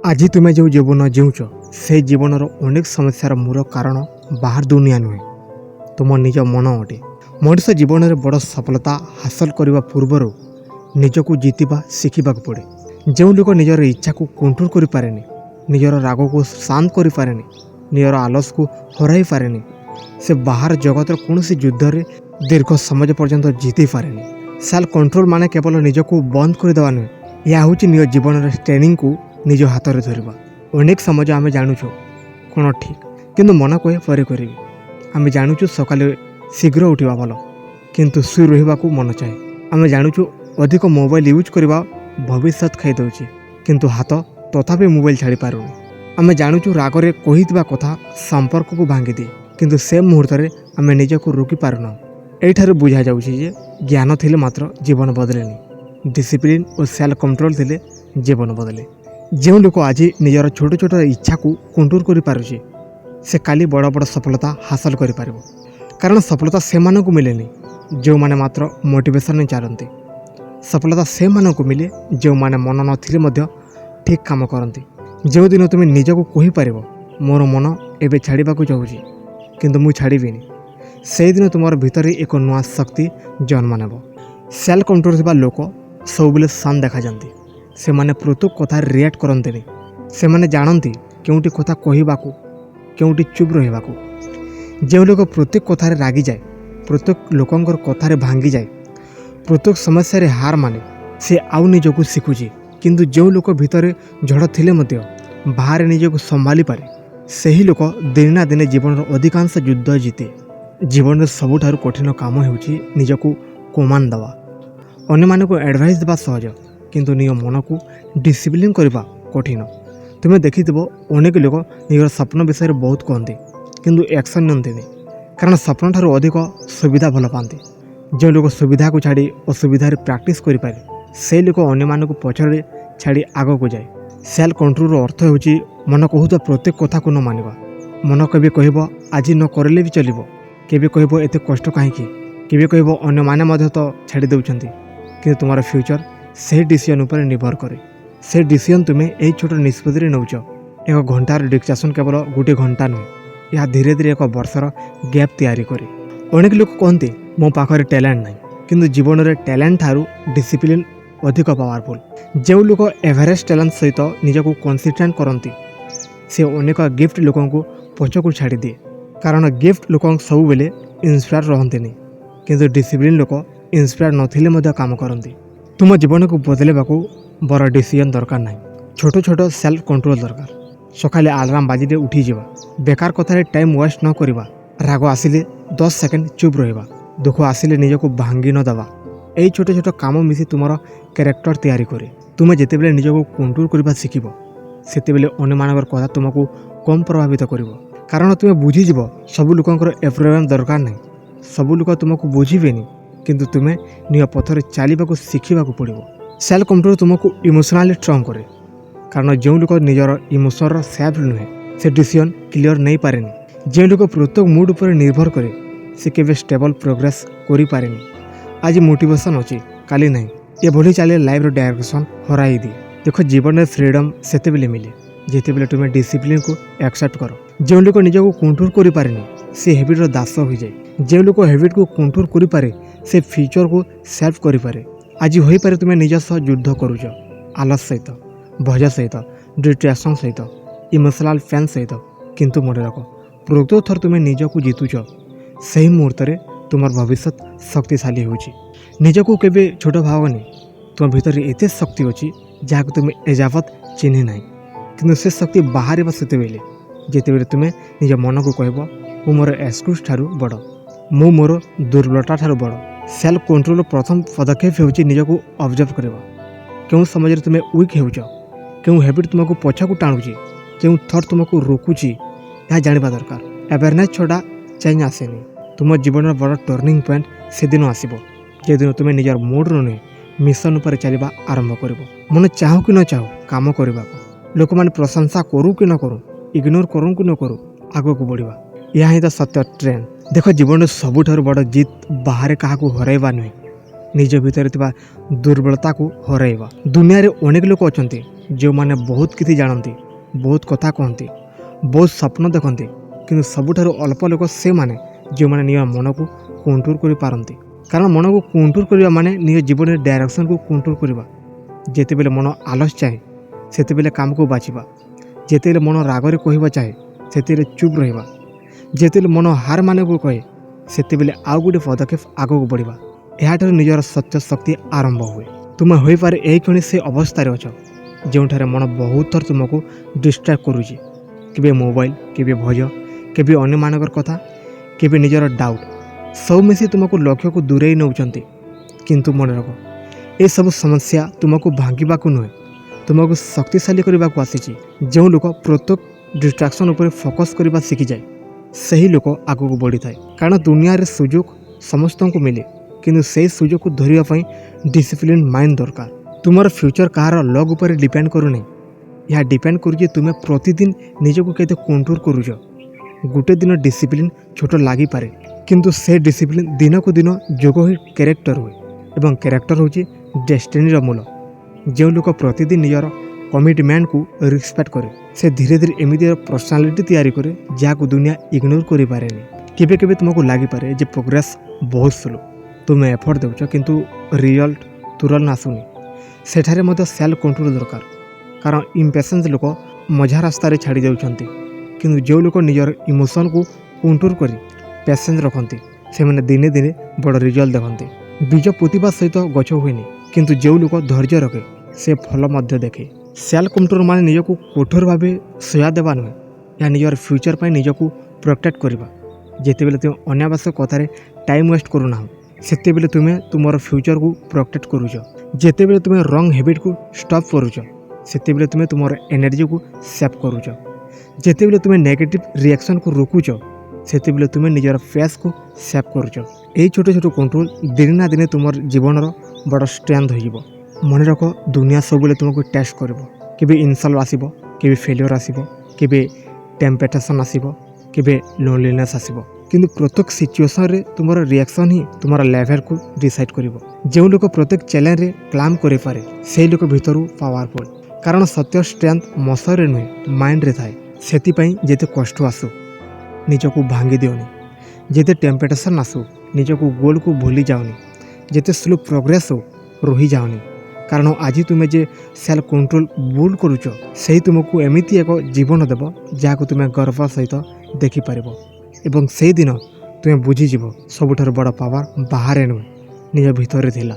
आज तुम्हें जो जीवन जीउच से जीवनर अनेक समस्यार मूल कारण बाहर दुनिया नुहे तुम निज मन अटे। मनुष्य जीवन में बड़ सफलता हासिल करने पूर्वर निजक जीतवा शिखा पड़े। जो लोक निजर इच्छा को कंट्रोल कर पारे, निजर राग को शांत कर पारे, निजर आलस को हराई पारे, से बाहर जगतर कौन युद्ध में दीर्घ समय पर्यंत जीति पारे। सेल्फ कंट्रोल माने केवल निजक बंद करदेवा नुहे, यह हूँ निज जीवन ट्रेनिंग को निज हाथ में धरवा। अनेक समय आम जानूँ कौन ठीक किंतु मन कहे पर करी। आम जानूँ सकाले शीघ्र उठा भल किंतु शुई रहा मन चाहे। आम जानूँ अधिक मोबाइल यूज करवा भविष्य खाईदे किंतु हाथ तथापि मोबाइल छाड़ी पारुनी। आम जानूँ रागरे कही कथा संपर्क को भांगी दिए किंतु से मुहूर्त में आम निजक रोकी पारुना। यठार बुझा जाऊँगी ज्ञान थिले मात्र जीवन बदलेनी, डिसिप्लिन और सेल्फ कंट्रोल थिले जीवन बदले। जो लोक आज निजर छोट छोट इच्छा को कंट्रोल कर पारुछि से काली बड़ बड़ सफलता हासिल कर पारिबो। कारण सफलता से मानकु मिलेनी जो माने मात्र मोटिवेशन में चलती। सफलता से मानकु मिले जो माने मन नथिले मध्य ठीक काम करती। जो दिन तुम निजको कहि पारिबो मोर मन एबे छाड़ीबाकु चाहूछि किंतु मु छाड़ीबिनी, से दिन तुम भीतर एक नुआ शक्ति जन्म नेब। सेल्फ कंट्रोल थिबा लोक सब बेले शांत देखा जाती। से माने प्रत्येक कथा रिएक्ट करते, से माने जानती केउटी कथा कहवाकू केउटी चुप रहिबाकू। जो लोक प्रत्येक कथार रागी जाए, प्रत्येक लोकंकर कथार भांगी जाए, प्रत्येक समस्या रे हार माने, से आउ निजको शिखुची। किंतु जो लोक भितर झड़ थिले मध्य बाहर निजको संभाली पारे, सही लोक दिन ना दिन जीवन अधिकांश युद्ध जीते। जीवन सबुठारु कठिन काम हेउची निजको कमांड देवा। अन्य मानक एडवाइस देवा सहज किंतु निज मन को डिसिप्लिन करवा कठिन। तुम्हें देखिथिब अनेक लोक निजर स्वप्न विषय बहुत कहते किंतु एक्शन नियंती, कारण स्वप्न ठारू अधिक सुविधा भल पाती। जो लोक सुविधा को छाड़ी असुविधा प्रैक्टिस करें से लोक अन्य मानक पछाड़े छाड़ी आग को जाए। सेल्फ कंट्रोल अर्थ होची मन कहूता प्रत्येक कथा को न मानिबा। मन केबे कहब आज न करले भी चलिबो, केबे कहब एते कष्ट कहीं, केबे कहब अन्य माने मध्य तो छाड़ी देउछंती किंतु तुम्हारा फ्यूचर से डिसीजन उपर निर्भर करे। से डिसीजन तुम्हें यही छोट निष्पत्ति नौच। एक घंटार डिस्कसन केवल गोटे घंटा नुहे, यह धीरे धीरे एक वर्षर गैप तैयारी करे। अनेक लोग कहते मो पाखरे टैलेंट नहीं किंतु जीवन में टैलेंट ठारू डिसिप्लिन अधिक पावरफुल। जो लोग एवरेज टैलेंट सहित निजको कंसिस्टेंट करती से अनेक गिफ्ट लोकों को पछकू छाड़ी दिए। कारण गिफ्ट लोक सब बेले इन्स्पायर रहते नहीं किंतु डिसिप्लिन लोक इन्स्पायर नथिले काम करती। तुम जीवन को बदलवा बड़ डिसीजन दरकार नहीं, छोट छोट सेल्फ कंट्रोल दरकार। सकाले अलार्म बाजिले उठी जावा, बेकार कथार टाइम वेस्ट न करवा, राग आसिले 10 सेकेंड चुप रहिबा, दुख आसिले निजको भांगी न दवा। यही छोट छोट काम मिसी तुमर कैरेक्टर तैयारी करे। तुम जितेबेले निजको कंट्रोल करबा शिखिब सेतेबेले अन्य मानकर कथा तुमको कम प्रभावित करिवो। कारण तुम बुझीजिव सब लोकंकर एप्रुवल दरकार नहीं, सब लोक तुमको बुझीबेनी किंतु तुम्हें निज पथरे चलने शिखा पड़ो। सेल्फ कंट्रोल तुमको इमोशनली स्ट्रंग करे। कारण जो लोक निजर इमोशन सेफ नुहे से डिसीजन क्लियर नहीं पारे। जो लोक प्रत्येक मूड पर निर्भर करे से केवे स्टेबल प्रोग्रेस करि पारेनी। आज मोटिवेशन अच्छी काली नहीं, ये भली चले लाइफ डायरेक्शन हराई दिए। देखो जीवन में फ्रीडम सेते बेले मिले जिते तुम्हें डिसिप्लिन को एक्सेप्ट करो। जो लोक निजको कंट्रोल करि पारेनी से हैबिटर दास हो जाए। जो लोक हैबिट को कंट्रोल करि पारे से फ्यूचर को सेल्फ करि पारे। आज हो पारे तुम्हें निज सह युद्ध करुच, आलस सहित, भज सहित, डिस्ट्रैक्शन सहित, इमोशनल फैन सहित, किंतु मन रख प्रत्येक थर तुम्हें निजको जीतुच से ही मुहूर्त में तुम भविष्य शक्तिशाली होची। निजको केबे छोट भावनी, तुम भीतर एते शक्ति अच्छी जहाँ तुम एजावत चिन्ह ना कि से शक्ति बाहर से बेले जिते तुम्हें निज मन को कहब मु मोर एक्सक्यूज ठारू बड़, मु मोर दुर्बलता ठारू बड़। सेल्फ कंट्रोल प्रथम पदक्षेप होची निजको ऑब्जर्व करवा। क्यों समय तुम्हें वीक होच, क्यों हैबिट तुमको पछाकू टाणुची, क्यों थॉट तुमको रोकुची, यह जानवा दरकार। अवेयरनेस छड़ा चेंज आसेनी। तुम जीवन बड़ टर्निंग पॉइंट से दिन आसब जे दिन तुम्हें निजर मूड नुहे मिशन उपर चलवा आरंभ कर। मन चाहू कि न चाहू काम करने लोक मैंने प्रशंसा करूँ कि न करूँ, इग्नोर करूँ कि न करूँ, आग को बढ़ा यह ही तो सत्य ट्रेंड। देख जीवन सबुठारु बड़ जीत बाहर क्या नुहे निज भीतर दुर्बलता को हरइबा। दुनिया रे अनेक लोक अच्छा ଯେଉଁମାନେ ବହୁତ କିଛି ଜାଣନ୍ତି, ବହୁତ କଥା କହନ୍ତି, ବହୁତ ସ୍ୱପ୍ନ ଦେଖନ୍ତି, କିନ୍ତୁ ସବୁଠାରୁ ଅଳ୍ପ ଲୋକ ସେମାନେ ଯେଉଁମାନେ ନିଜ ମନକୁ କଣ୍ଟ୍ରୋଲ କରିପାରନ୍ତି। କାରଣ ମନକୁ କଣ୍ଟ୍ରୋଲ କରିବା ମାନେ ନିଜ ଜୀବନରେ ଡାଇରେକ୍ସନକୁ କଣ୍ଟ୍ରୋଲ କରିବା। ଯେତେବେଳେ ମନ ଆଲସ ଚାହେଁ ସେତେବେଳେ କାମକୁ ବାଛିବା, ଯେତେବେଳେ ମନ ରାଗରେ କହିବା ଚାହେଁ ସେତେବେଳେ ଚୁପ୍ ରହିବା, ଯେତେବେଳେ ମନ ହାର ମାନିବାକୁ କହେ ସେତେବେଳେ ଆଉ ଗୋଟିଏ ପଦକ୍ଷେପ ଆଗକୁ ବଢ଼ିବା। ଏହାଠାରୁ ନିଜର ସତ୍ୟ ଶକ୍ତି ଆରମ୍ଭ ହୁଏ। ତୁମେ ହୋଇପାରେ ଏହି କ୍ଷଣି ସେ ଅବସ୍ଥାରେ ଅଛ ଯେଉଁଠାରେ ମନ ବହୁତ ଥର ତୁମକୁ ଡିଷ୍ଟ୍ରାକ୍ଟ କରୁଛି। କେବେ ମୋବାଇଲ, କେବେ ଭଜ, କେବେ ଅନ୍ୟମାନଙ୍କର କଥା, କେବେ ନିଜର ଡାଉଟ୍, ସବୁ ମିଶି ତୁମକୁ ଲକ୍ଷ୍ୟକୁ ଦୂରେଇ ନେଉଛନ୍ତି। କିନ୍ତୁ ମନେ ରଖ, ଏସବୁ ସମସ୍ୟା ତୁମକୁ ଭାଙ୍ଗିବାକୁ ନୁହେଁ, ତୁମକୁ ଶକ୍ତିଶାଳୀ କରିବାକୁ ଆସିଛି। ଯେଉଁ ଲୋକ ପ୍ରତ୍ୟେକ ଡିଷ୍ଟ୍ରାକ୍ସନ୍ ଉପରେ ଫୋକସ୍ କରିବା ଶିଖିଯାଏ ସେହି ଲୋକ ଆଗକୁ ବଢ଼ିଥାଏ। କାରଣ ଦୁନିଆରେ ସୁଯୋଗ ସମସ୍ତଙ୍କୁ ମିଳେ, କିନ୍ତୁ ସେହି ସୁଯୋଗକୁ ଧରିବା ପାଇଁ ଡିସିପ୍ଲିନ୍ ମାଇଣ୍ଡ ଦରକାର। ତୁମର ଫ୍ୟୁଚର କାହାର ଲକ୍ ଉପରେ ଡିପେଣ୍ଡ କରୁନାହିଁ, ଏହା ଡିପେଣ୍ଡ କରୁଛି ତୁମେ ପ୍ରତିଦିନ ନିଜକୁ କେତେ କଣ୍ଟ୍ରୋଲ କରୁଛ। ଗୋଟେ ଦିନ ଡିସିପ୍ଲିନ୍ ଛୋଟ ଲାଗିପାରେ, କିନ୍ତୁ ସେ ଡିସିପ୍ଲିନ୍ ଦିନକୁ ଦିନ ଯୋଗ ହୋଇ କ୍ୟାରେକ୍ଟର ହୁଏ, ଏବଂ କ୍ୟାରେକ୍ଟର ହେଉଛି ଡେଷ୍ଟିନିର ମୂଳ। ଯେଉଁ ଲୋକ ପ୍ରତିଦିନ ନିଜର କମିଟମେଣ୍ଟକୁ ରେସ୍ପେକ୍ଟ କରେ ସେ ଧୀରେ ଧୀରେ ଏମିତି ପର୍ସନାଲିଟି ତିଆରି କରେ ଯାହାକୁ ଦୁନିଆ ଇଗ୍ନୋର କରିପାରେନି। କେବେ କେବେ ତୁମକୁ ଲାଗିପାରେ ଯେ ପ୍ରୋଗ୍ରେସ ବହୁତ ସ୍ଲୋ, ତୁମେ ଏଫର୍ଟ ଦେଉଛ କିନ୍ତୁ ରିଜଲ୍ଟ ତୁରନ୍ତ ଆସୁନି। ସେଠାରେ ମଧ୍ୟ ସେଲ୍ଫ କଣ୍ଟ୍ରୋଲ ଦରକାର, କାରଣ ଇମ୍ପେସେନ୍ସ ଲୋକ ମଝା ରାସ୍ତାରେ ଛାଡ଼ି ଦେଉଛନ୍ତି, କିନ୍ତୁ ଯେଉଁ ଲୋକ ନିଜର ଇମୋସନକୁ କଣ୍ଟ୍ରୋଲ କରି ପେସେନ୍ସ ରଖନ୍ତି ସେମାନେ ଦିନେ ଦିନେ ବଡ଼ ରିଜଲ୍ଟ ଦେଖନ୍ତି। ବୀଜ ପୋତିବା ସହିତ ଗଛ ହୁଏନି, କିନ୍ତୁ ଯେଉଁ ଲୋକ ଧୈର୍ଯ୍ୟ ରଖେ ସେ ଫଳ ମଧ୍ୟ ଦେଖେ। ସେଲ୍ଫ କଣ୍ଟ୍ରୋଲ ମାନେ ନିଜକୁ କଠୋର ଭାବେ ସୟା ଦେବା ନୁହେଁ, ଏହା ନିଜର ଫ୍ୟୁଚର ପାଇଁ ନିଜକୁ ପ୍ରୋଟେକ୍ଟ କରିବା। ଯେତେବେଳେ ତୁମେ ଅନାବଶ୍ୟକ କଥାରେ ଟାଇମ୍ ୱେଷ୍ଟ କରୁନାହଁ ସେତେବେଳେ ତୁମେ ତୁମର ଫ୍ୟୁଚରକୁ ପ୍ରୋଟେକ୍ଟ କରୁଛ। ଯେତେବେଳେ ତୁମେ ରଙ୍ଗ ହ୍ୟାବିଟ୍କୁ ଷ୍ଟପ୍ କରୁଛ ସେତେବେଳେ ତୁମେ ତୁମର ଏନର୍ଜିକୁ ସେଭ୍ କରୁଛ। ଯେତେବେଳେ ତୁମେ ନେଗେଟିଭ୍ ରିଆକ୍ସନକୁ ରୋକୁଛ ସେତେବେଳେ ତୁମେ ନିଜର ଫେସ୍କୁ ସେଭ୍ କରୁଛ। ଏହି ଛୋଟ ଛୋଟ କଣ୍ଟ୍ରୋଲ ଦିନେ ନା ଦିନେ ତୁମର ଜୀବନର ବଡ଼ ଷ୍ଟ୍ରେନ୍ଥ ହୋଇଯିବ। ମନେ ରଖ, ଦୁନିଆ ସବୁବେଳେ ତୁମକୁ ଟେଷ୍ଟ କରିବ। କେବେ ଇନସଲ୍ଟ ଆସିବ, କେବେ ଫେଲିୟର ଆସିବ, କେବେ ଟେମ୍ପଟେସନ୍ ଆସିବ, କେବେ ଲୋନଲିନେସ୍ ଆସିବ, କିନ୍ତୁ ପ୍ରତ୍ୟେକ ସିଚୁଏସନରେ ତୁମର ରିଆକ୍ସନ୍ ହିଁ ତୁମର ଲେଭେଲକୁ ଡିସାଇଡ୍ କରିବ। ଯେଉଁ ଲୋକ ପ୍ରତ୍ୟେକ ଚ୍ୟାଲେଞ୍ଜରେ କ୍ଲାମ୍ କରିପାରେ ସେହି ଲୋକ ଭିତରୁ ପାୱାରଫୁଲ୍। କାରଣ ସତ୍ୟ ଷ୍ଟ୍ରେନ୍ଥ ମସଲରେ ନୁହେଁ ମାଇଣ୍ଡରେ ଥାଏ। ସେଥିପାଇଁ ଯେତେ କଷ୍ଟ ଆସୁ ନିଜକୁ ଭାଙ୍ଗି ଦିଅନି, ଯେତେ ଟେମ୍ପଟେସନ୍ ଆସୁ ନିଜକୁ ଗୋଲକୁ ଭୁଲି ଯାଅନି, ଯେତେ ସ୍ଲୋ ପ୍ରୋଗ୍ରେସ୍ ହଉ ରହିଯାଅନି। କାରଣ ଆଜି ତୁମେ ଯେ ସେଲ୍ଫ କଣ୍ଟ୍ରୋଲ ବୁଲ୍ଡ କରୁଛ ସେହି ତୁମକୁ ଏମିତି ଏକ ଜୀବନ ଦେବ ଯାହାକୁ ତୁମେ ଗର୍ବ ସହିତ ଦେଖିପାରିବ, ଏବଂ ସେହିଦିନ ତୁମେ ବୁଝିଯିବ ସବୁଠାରୁ ବଡ଼ ପାୱାର ବାହାରେ ନୁହେଁ ନିଜ ଭିତରେ ଥିଲା।